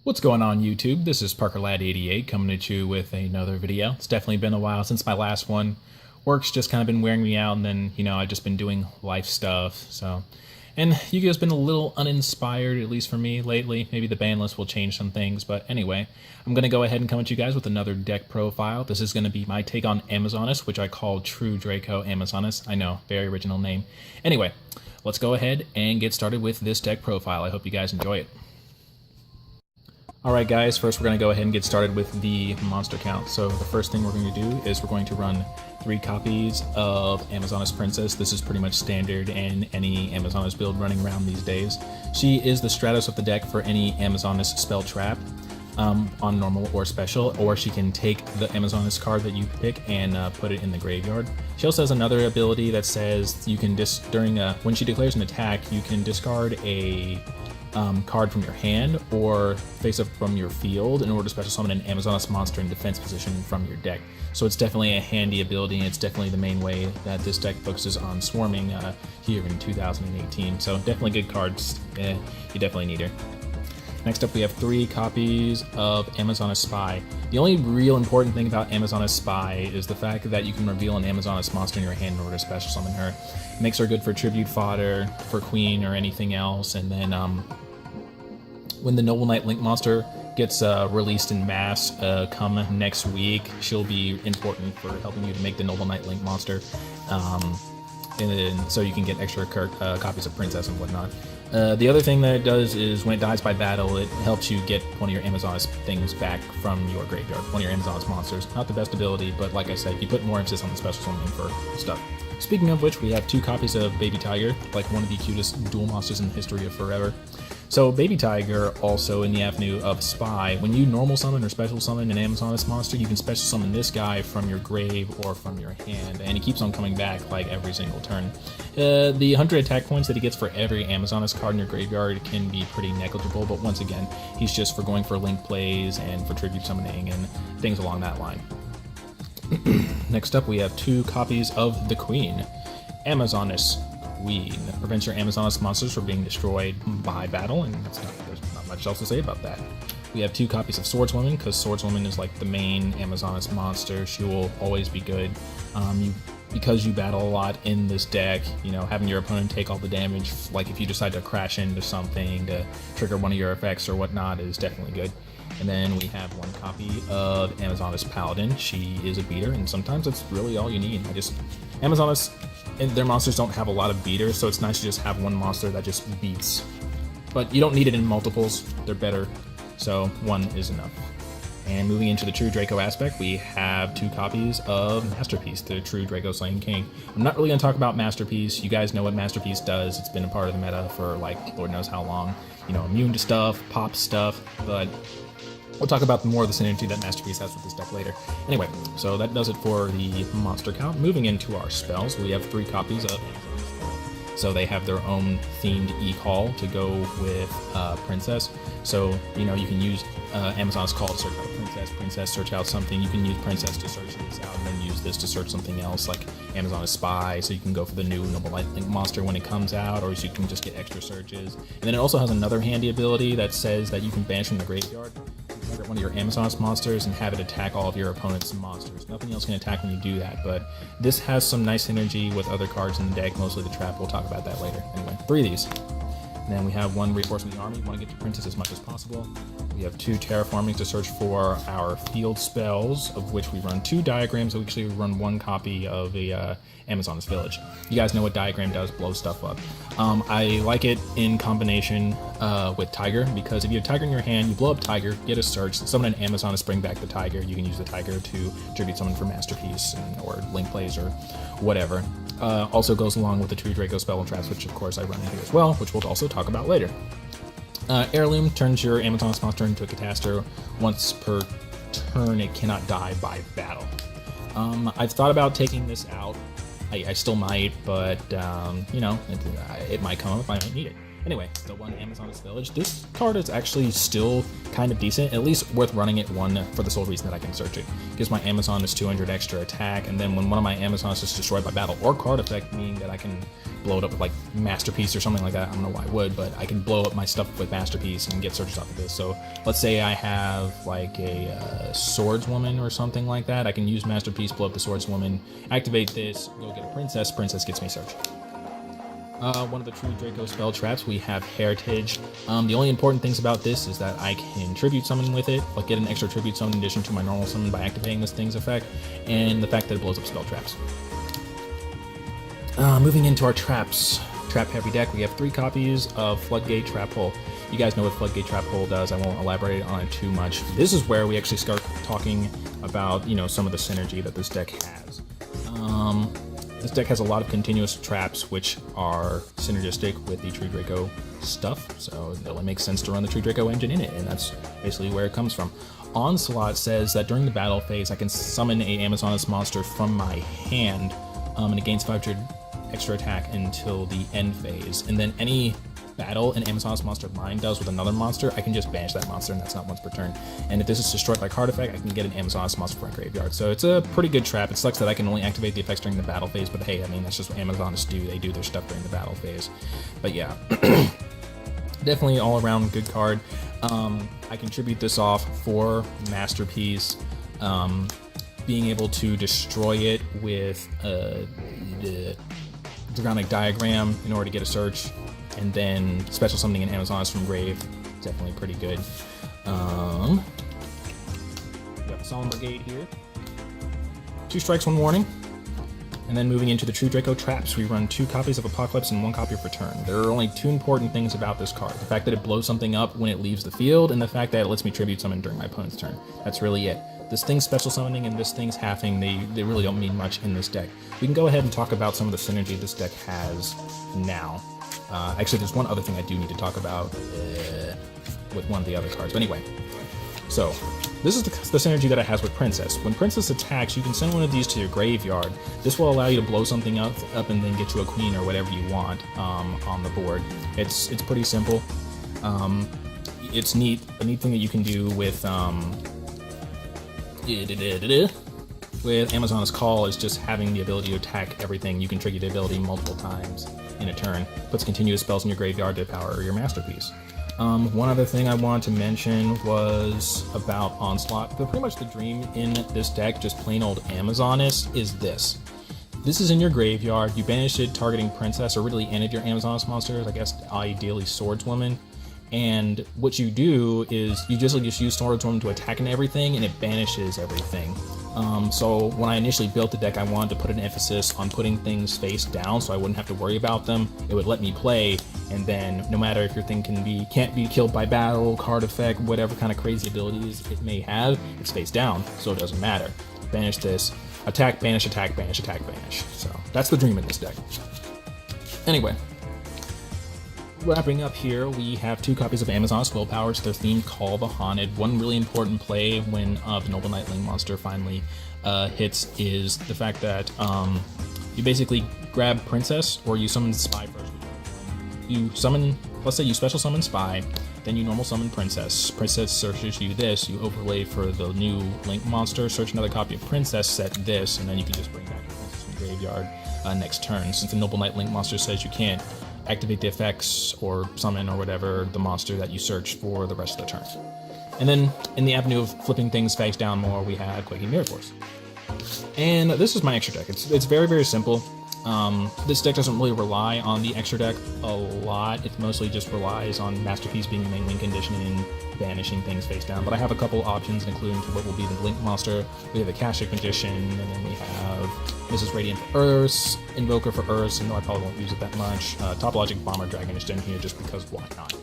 What's going on YouTube? This is ParkerLad88 coming at you with another video. It's definitely been a while since my last one. Work's just kind of been wearing me out, and then, I've just been doing life stuff, so... And you guys been a little uninspired, at least for me, lately. Maybe the ban list will change some things, but anyway. I'm going to go ahead and come at you guys with another deck profile. This is going to be my take on Amazoness, which I call True Draco Amazoness. I know, very original name. Anyway, let's go ahead and get started with this deck profile. I hope you guys enjoy it. Alright guys, first we're going to go ahead and get started with the monster count. So the first thing we're going to do is we're going to run 3 copies of Amazoness Princess. This is pretty much standard in any Amazoness build running around these days. She is the Stratos of the deck for any Amazoness spell trap on normal or special, or she can take the Amazoness card that you pick and put it in the graveyard. She also has another ability that says you can when she declares an attack, you can discard a card from your hand or face up from your field in order to special summon an Amazoness monster in defense position from your deck. So it's definitely a handy ability, and it's definitely the main way that this deck focuses on swarming here in 2018. So definitely good cards. You definitely need her. Next up, we have 3 copies of Amazoness Spy. The only real important thing about Amazoness Spy is the fact that you can reveal an Amazoness monster in your hand in order to special summon her. It makes her good for tribute fodder, for queen, or anything else, and then when the Noble Knight Link monster gets released in mass come next week, she'll be important for helping you to make the Noble Knight Link monster, and then, so you can get extra copies of Princess and whatnot. The other thing that it does is when it dies by battle, it helps you get one of your Amazoness things back from your graveyard, one of your Amazoness monsters. Not the best ability, but like I said, you put more emphasis on the special summoning for stuff. Speaking of which, we have 2 copies of Baby Tiger, like one of the cutest dual monsters in the history of forever. So Baby Tiger, also in the avenue of Spy, when you normal summon or special summon an Amazoness monster, you can special summon this guy from your grave or from your hand, and he keeps on coming back like every single turn. The 100 attack points that he gets for every Amazoness card in your graveyard can be pretty negligible, but once again, he's just for going for link plays and for tribute summoning and things along that line. Next up, we have 2 copies of the Queen. Amazoness Queen prevents your Amazoness monsters from being destroyed by battle, and there's not much else to say about that. We have 2 copies of Swordswoman, because Swordswoman is like the main Amazoness monster. She will always be good. Because you battle a lot in this deck, having your opponent take all the damage, like if you decide to crash into something to trigger one of your effects or whatnot, is definitely good. And then we have 1 copy of Amazoness Paladin. She is a beater, and sometimes that's really all you need. Amazoness, their monsters don't have a lot of beaters, so it's nice to just have one monster that just beats. But you don't need it in multiples, they're better, so 1 is enough. And moving into the True Draco aspect, we have 2 copies of Masterpiece, the True Draco Slaying King. I'm not really going to talk about Masterpiece. You guys know what Masterpiece does. It's been a part of the meta for, like, Lord knows how long. Immune to stuff, pop stuff, but we'll talk about more of the synergy that Masterpiece has with this deck later. Anyway, so that does it for the monster count. Moving into our spells, we have 3 copies of Amazoness. So they have their own themed e-call to go with Princess. So, you can use Amazoness Call to search out Princess search out something. You can use Princess to search this out, and then use this to search something else, like Amazoness Spy, so you can go for the new Noble Knight Link monster when it comes out, or you can just get extra searches. And then it also has another handy ability that says that you can banish from the graveyard one of your Amazoness monsters and have it attack all of your opponent's monsters. Nothing else can attack when you do that, but this has some nice synergy with other cards in the deck, mostly the trap. We'll talk about that later. Anyway, 3 of these. And then we have 1 Reinforcement of the Army. We want to get to Princess as much as possible. We have 2 Terraforming to search for our field spells, of which we run 2 diagrams. We actually run 1 copy of a Amazoness Village. You guys know what diagram does, blow stuff up. I like it in combination with Tiger, because if you have Tiger in your hand, you blow up Tiger, get a search, summon an Amazoness, bring back the Tiger. You can use the Tiger to tribute summon for Masterpiece or link plays or whatever. Also goes along with the True Draco spell and traps, which of course I run in here as well, which we'll also talk about later. Heirloom turns your Amazoness monster into a Catastor. Once per turn, it cannot die by battle. I've thought about taking this out. I still might, but it might come up, I might need it. Anyway, still one Amazoness Village. This card is actually still kind of decent, at least worth running it one for the sole reason that I can search it. Gives my Amazoness 200 extra attack, and then when one of my Amazoness is destroyed by battle or card effect, meaning that I can blow it up with like Masterpiece or something like that. I don't know why I would, but I can blow up my stuff with Masterpiece and get searches off of this. So let's say I have like a Swordswoman or something like that. I can use Masterpiece, blow up the Swordswoman, activate this, go get a Princess. Princess gets me search. One of the true Draco spell traps, we have Heritage. The only important things about this is that I can tribute summon with it, like get an extra tribute summon in addition to my normal summon by activating this thing's effect, and the fact that it blows up spell traps. Moving into our traps, trap heavy deck, we have 3 copies of Floodgate Trap Hole. You guys know what Floodgate Trap Hole does, I won't elaborate on it too much. This is where we actually start talking about, you know, some of the synergy that this deck has. This deck has a lot of continuous traps which are synergistic with the True Draco stuff, so it only makes sense to run the True Draco engine in it, and that's basically where it comes from. Onslaught says that during the battle phase I can summon a Amazoness monster from my hand, and it gains 500 extra attack until the end phase, and then any battle an Amazoness monster of mine does with another monster, I can just banish that monster, and that's not once per turn. And if this is destroyed by card effect, I can get an Amazoness monster from my graveyard. So it's a pretty good trap. It sucks that I can only activate the effects during the battle phase, but hey, I mean, that's just what Amazoness do. They do their stuff during the battle phase. But yeah, definitely all around good card. I contribute this off for Masterpiece. Being able to destroy it with the Dragonic Diagram in order to get a search, and then special summoning an Amazoness from grave, definitely pretty good. We got the Solemn Brigade here. 2 strikes, 1 warning. And then moving into the True Draco traps, we run 2 copies of Apocalypse and 1 copy of Return. There are only 2 important things about this card. The fact that it blows something up when it leaves the field, and the fact that it lets me tribute summon during my opponent's turn. That's really it. This thing's special summoning and this thing's halving, they really don't mean much in this deck. We can go ahead and talk about some of the synergy this deck has now. Actually, there's one other thing I do need to talk about with one of the other cards. But anyway, so this is the synergy that it has with Princess. When Princess attacks, you can send one of these to your graveyard. This will allow you to blow something up and then get you a queen or whatever you want on the board. It's pretty simple. It's neat. A neat thing that you can do with Amazoness Call is just having the ability to attack everything. You can trigger the ability multiple times in a turn. Puts continuous spells in your graveyard to power your Masterpiece. One other thing I wanted to mention was about Onslaught. But pretty much the dream in this deck, just plain old Amazoness, is this. This is in your graveyard. You banish it targeting Princess, or really any of your Amazoness monsters, I guess ideally Swordswoman. And what you do is you just use Swordswoman to attack and everything, and it banishes everything. So when I initially built the deck, I wanted to put an emphasis on putting things face down so I wouldn't have to worry about them. It would let me play, and then no matter if your thing can't be killed by battle, card effect, whatever kind of crazy abilities it may have, it's face down, so it doesn't matter. Banish this, attack, banish, attack, banish, attack, banish. So that's the dream in this deck. Anyway, wrapping up here, we have 2 copies of Amazoness Willpower. It's their theme, Call the Haunted. One really important play when the Noble Knightling monster finally hits is the fact that you basically grab Princess, or you summon Spy first. You summon, let's say you special summon Spy, then you normal summon Princess. Princess searches you this, you overlay for the new Link monster, search another copy of Princess, set this, and then you can just bring back your Princess from the graveyard next turn. Since the Noble Knight Link monster says you can't activate the effects or summon or whatever the monster that you search for the rest of the turn. And then in the avenue of flipping things face down more, we had Quaking Mirror Force. And this is my extra deck. It's very, very simple. This deck doesn't really rely on the extra deck a lot. It mostly just relies on Masterpiece being the main win condition and banishing things face down. But I have a couple options, including what will be the Link monster. We have a Akashic Magician, and then we have Mrs. Radiant for Earth, Invoker for Earth, and though I probably won't use it that much. Top Logic Bomber Dragon is in here just because why not?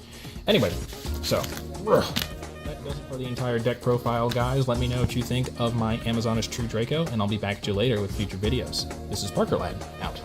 Anyway, so that does it for the entire deck profile, guys. Let me know what you think of my Amazoness True Draco, and I'll be back at you later with future videos. This is Parker Lad, out.